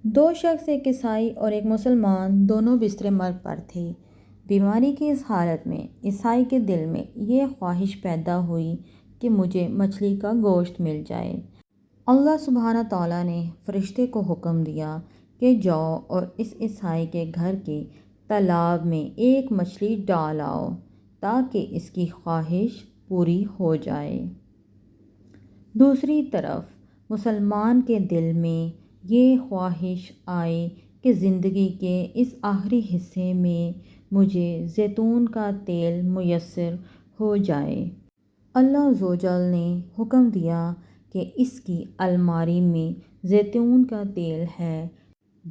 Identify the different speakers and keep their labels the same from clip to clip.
Speaker 1: دو شخص، ایک عیسائی اور ایک مسلمان، دونوں بستر مرگ پر تھے۔ بیماری کی اس حالت میں عیسائی کے دل میں یہ خواہش پیدا ہوئی کہ مجھے مچھلی کا گوشت مل جائے۔ اللہ سبحانہ تعالیٰ نے فرشتے کو حکم دیا کہ جاؤ اور اس عیسائی کے گھر کے تالاب میں ایک مچھلی ڈال آؤ تاکہ اس کی خواہش پوری ہو جائے۔ دوسری طرف مسلمان کے دل میں یہ خواہش آئی کہ زندگی کے اس آخری حصے میں مجھے زیتون کا تیل میسر ہو جائے۔ اللہ عز و جل نے حکم دیا کہ اس کی الماری میں زیتون کا تیل ہے،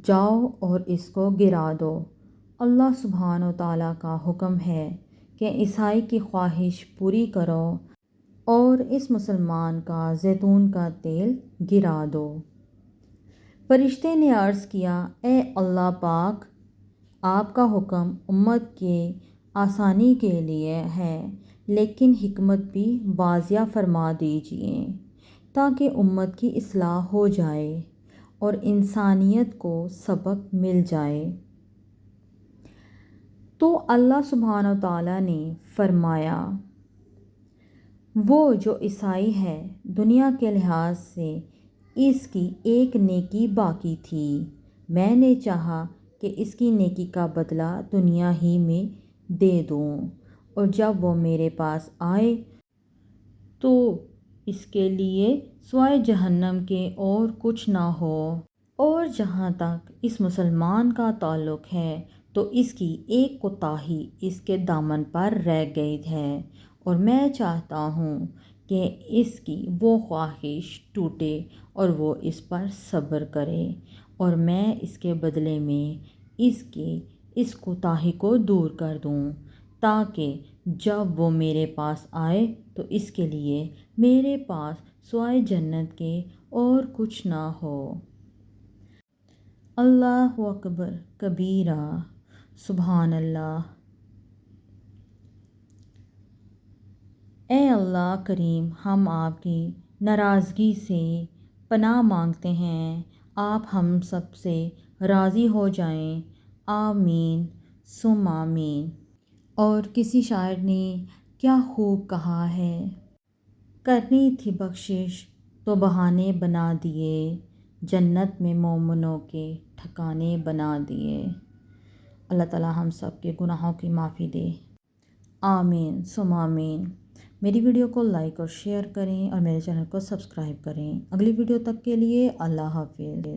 Speaker 1: جاؤ اور اس کو گرا دو۔ اللہ سبحانہ تعالیٰ کا حکم ہے کہ عیسائی کی خواہش پوری کرو اور اس مسلمان کا زیتون کا تیل گرا دو۔ فرشتے نے عرض کیا، اے اللہ پاک، آپ کا حکم امت کے آسانی کے لیے ہے، لیکن حکمت بھی واضح فرما دیجیے تاکہ امت کی اصلاح ہو جائے اور انسانیت کو سبق مل جائے۔ تو اللہ سبحانہ تعالیٰ نے فرمایا، وہ جو عیسائی ہے، دنیا کے لحاظ سے اس کی ایک نیکی باقی تھی، میں نے چاہا کہ اس کی نیکی کا بدلہ دنیا ہی میں دے دوں، اور جب وہ میرے پاس آئے تو اس کے لیے سوائے جہنم کے اور کچھ نہ ہو۔ اور جہاں تک اس مسلمان کا تعلق ہے تو اس کی ایک کوتاہی اس کے دامن پر رہ گئی ہے، اور میں چاہتا ہوں کہ اس کی وہ خواہش ٹوٹے اور وہ اس پر صبر کرے، اور میں اس کے بدلے میں اس کی اس کوتاہی کو دور کر دوں تاکہ جب وہ میرے پاس آئے تو اس کے لیے میرے پاس سوائے جنت کے اور کچھ نہ ہو۔ اللہ اکبر کبیرہ، سبحان اللہ۔ اے اللہ کریم، ہم آپ کی ناراضگی سے پناہ مانگتے ہیں، آپ ہم سب سے راضی ہو جائیں، آمین ثم آمین۔ اور کسی شاعر نے کیا خوب کہا ہے، کرنی تھی بخشش تو بہانے بنا دیے، جنت میں مومنوں کے ٹھکانے بنا دیے۔ اللہ تعالیٰ ہم سب کے گناہوں کی معافی دے، آمین ثم آمین۔ میری ویڈیو کو لائک اور شیئر کریں اور میرے چینل کو سبسکرائب کریں۔ اگلی ویڈیو تک کے لیے اللہ حافظ۔